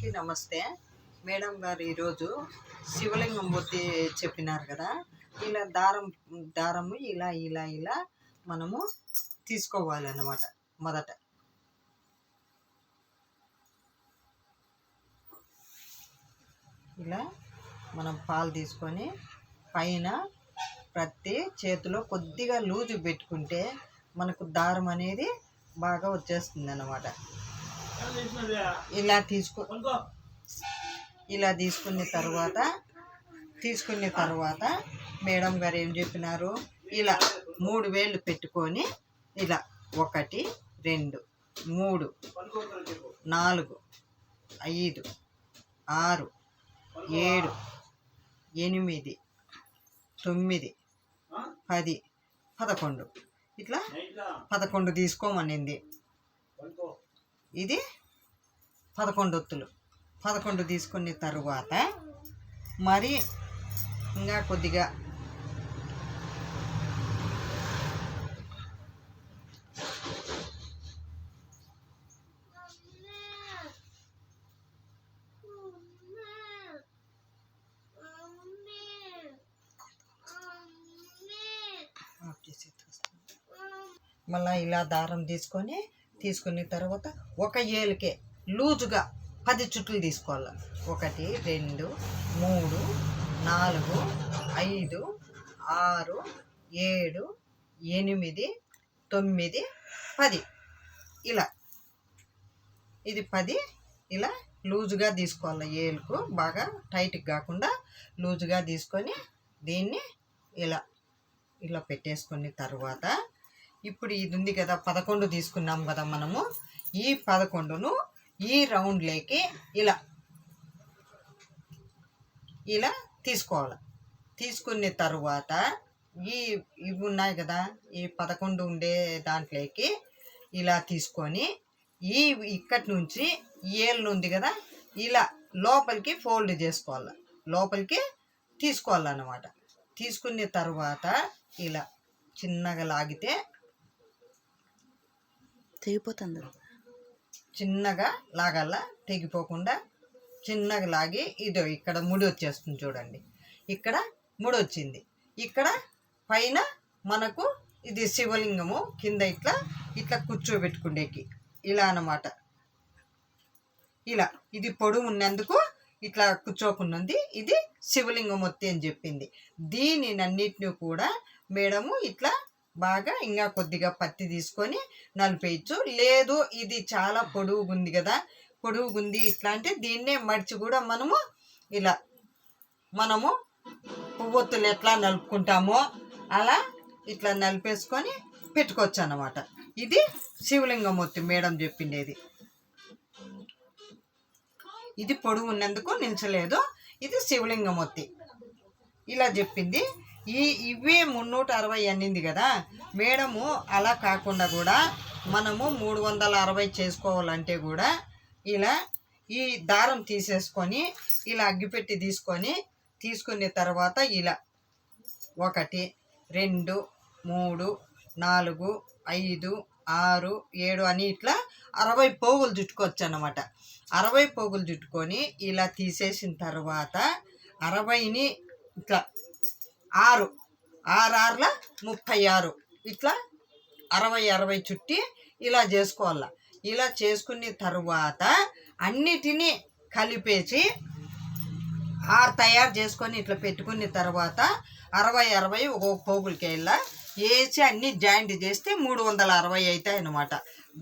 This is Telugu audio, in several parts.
అందరికీ నమస్తే. మేడం గారు ఈరోజు శివలింగం బొత్తి చెప్పినారు కదా. ఇలా దారము ఇలా ఇలా ఇలా మనము తీసుకోవాలన్నమాట. మొదట ఇలా మనం పాలు తీసుకొని పైన ప్రతి చేతిలో కొద్దిగా లూజు పెట్టుకుంటే మనకు దారం అనేది బాగా వచ్చేస్తుంది అన్నమాట. ఇలా తీసుకున్న తర్వాత మేడం గారు ఏం చెప్పినారు, ఇలా 3 వేళ్ళు పెట్టుకొని ఇలా 1 2 3 4 5 6 7 8 9 10 11 ఇట్లా 11 తీసుకోమనింది. ఇది 11 ఒత్తులు. 11 తీసుకున్న తరువాత మరి ఇంకా కొద్దిగా మళ్ళీ ఇలా దారం తీసుకున్న తర్వాత ఒక ఏలుకే లూజుగా 10 చుట్లు తీసుకోవాలి. 1 2 3 4 5 6 7 8 9 10 ఇలా ఇది 10 ఇలా లూజుగా తీసుకోవాలి. ఏలుకు బాగా టైట్గా కాకుండా లూజుగా తీసుకొని దీన్ని ఇలా ఇలా పెట్టేసుకున్న తర్వాత ఇప్పుడు ఇది ఉంది కదా 11 తీసుకున్నాం కదా మనము. ఈ 11ను ఈ రౌండ్లోకి ఇలా తీసుకోవాలి. తీసుకున్న తర్వాత ఇవి ఉన్నాయి కదా, ఈ 11 ఉండే దాంట్లోకి ఇలా తీసుకొని ఇక్కడి నుంచి ఏళ్ళు ఉంది కదా ఇలా లోపలికి ఫోల్డ్ చేసుకోవాలి. లోపలికి తీసుకోవాలన్నమాట. తీసుకున్న తర్వాత ఇలా చిన్నగా లాగితే తెగిపోతుంది. చిన్నగా లాగాల, తెగిపోకుండా చిన్నగా లాగి ఇదో ఇక్కడ ముడి వచ్చేస్తుంది చూడండి. ఇక్కడ ముడి వచ్చింది. ఇక్కడ పైన మనకు ఇది శివలింగము కింద ఇట్లా ఇట్లా కూర్చోబెట్టుకునేకి ఇలా అన్నమాట. ఇలా ఇది పొడుగు ఉన్నందుకు ఇట్లా కూర్చోకున్నది. ఇది శివలింగం ఒత్తి అని చెప్పింది. దీనినన్నిటిని కూడా మేడము ఇట్లా బాగా ఇంకా కొద్దిగా పత్తి తీసుకొని నలిపేయచ్చు. లేదు ఇది చాలా పొడుగుంది కదా, పొడుగుంది ఇట్లా అంటే దీన్నే మడిచి కూడా మనము పువ్వొత్తులు ఎట్లా నలుపుకుంటామో అలా ఇట్లా నలిపేసుకొని పెట్టుకోవచ్చు అన్నమాట. ఇది శివలింగం ఒత్తి మేడం చెప్పిండేది. ఇది పొడుగు ఉన్నందుకు నిల్చలేదు. ఇది శివలింగం ఒత్తి ఇలా చెప్పింది. ఇవే 360 అన్నింది కదా మేడము. అలా కాకుండా కూడా మనము 360 చేసుకోవాలంటే కూడా ఇలా ఈ దారం తీసేసుకొని ఇలా అగ్గిపెట్టి తీసుకున్న తర్వాత ఇలా 1 2 3 4 5 6 7 అని ఇట్లా 60 పోగులు చుట్టుకోవచ్చు అన్నమాట. 60 పోగులు చుట్టుకొని ఇలా తీసేసిన తర్వాత 60ని ఇట్లా 6 6 36 ఇట్లా 60 చుట్టి ఇలా చేసుకోవాలి. ఇలా చేసుకున్న తర్వాత అన్నిటినీ కలిపేసి 6 తయారు చేసుకొని ఇట్లా పెట్టుకున్న తర్వాత 60 ఒక్కొక్క పోగులకి ఇలా వేసి అన్నీ జాయింట్ చేస్తే 360 అవుతాయి అన్నమాట.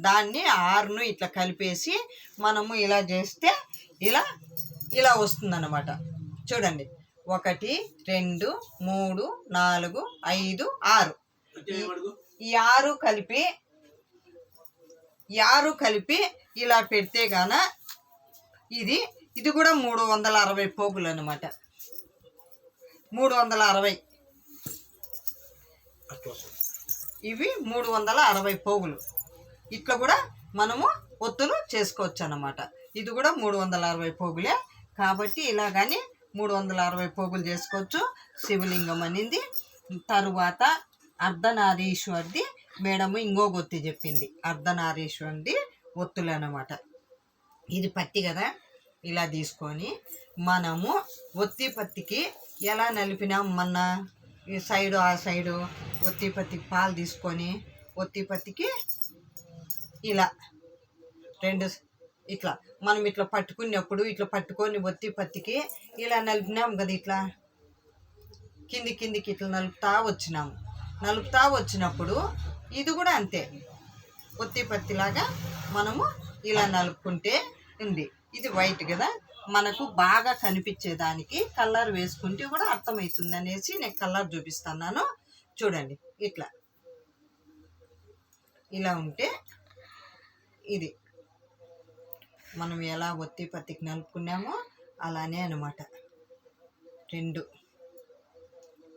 దాన్ని 6ను ఇట్లా కలిపేసి మనము ఇలా చేస్తే ఇలా వస్తుందన్నమాట. చూడండి 1 2 3 4 5 6 ఈ 6 కలిపి ఇలా పెడితే గాన ఇది కూడా 360 పోగులు అన్నమాట. 360 ఇవి 360 పోగులు. ఇట్లా కూడా మనము ఒత్తులు చేసుకోవచ్చు అన్నమాట. ఇది కూడా 360 పోగులే కాబట్టి ఇలా కానీ 360 పోగులు చేసుకోవచ్చు. శివలింగం అనింది. తరువాత అర్ధనారీశ్వరిది మేడము ఇంకొక ఒత్తి చెప్పింది. అర్ధనారీశ్వరిది ఒత్తులు అన్నమాట. ఇది పత్తి కదా, ఇలా తీసుకొని మనము ఒత్తి పత్తికి ఎలా నలిపినాం మొన్న ఈ సైడు ఆ సైడు ఒత్తి పత్తికి పాలు తీసుకొని ఒత్తి పత్తికి ఇలా రెండు ఇట్లా మనం ఇట్లా పట్టుకున్నప్పుడు ఇట్లా పట్టుకొని ఒత్తి పత్తికి ఇలా నలిపినాం కదా, ఇట్లా కిందికి ఇట్లా నలుపుతా వచ్చినప్పుడు ఇది కూడా అంతే, ఒత్తి పత్తిలాగా మనము ఇలా నలుపుకుంటే ఉంది. ఇది వైట్ కదా, మనకు బాగా కనిపించేదానికి కలర్ వేసుకుంటే కూడా అర్థమవుతుంది అనేసి నేను కలర్ చూపిస్తున్నాను. చూడండి, ఇట్లా ఇలా ఉంటే ఇది మనం ఎలా ఒత్తి పత్తికి నలుపుకున్నామో అలానే అనమాట. రెండు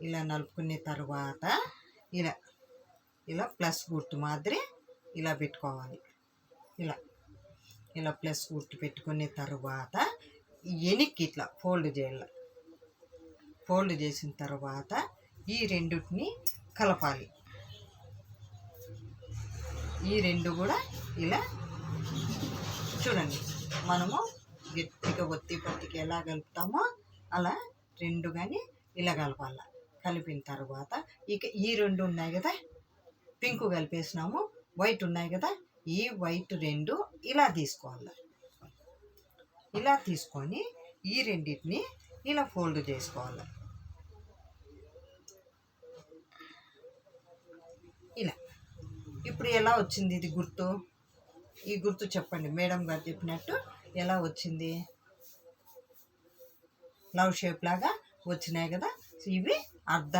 ఇలా నలుపుకునే తర్వాత ఇలా ఇలా ప్లస్ గుర్తు మాదిరి ఇలా పెట్టుకోవాలి. ఇలా ప్లస్ గుర్తు పెట్టుకునే తర్వాత ఎనిక్కి ఇట్లా ఫోల్డ్ చేయాలి. ఫోల్డ్ చేసిన తర్వాత ఈ రెండుని కలపాలి. ఈ రెండు కూడా ఇలా చూడండి, మనము గట్టిగా ఒత్తి పత్తికి ఎలా కలుపుతామో అలా రెండు కానీ ఇలా కలపాల. కలిపిన తర్వాత ఇక ఈ రెండు ఉన్నాయి కదా, పింక్ కలిపేసినాము, వైట్ ఉన్నాయి కదా, ఈ వైట్ రెండు ఇలా తీసుకోవాలి. ఇలా తీసుకొని ఈ రెండింటిని ఇలా ఫోల్డ్ చేసుకోవాలి. ఇలా ఇప్పుడు ఎలా వచ్చింది ఇది గుర్తు? ఈ గుర్తు చెప్పండి, మేడం గారు చెప్పినట్టు ఎలా వచ్చింది? లవ్ షేప్ లాగా వచ్చినాయి కదా, ఇవి అర్ధ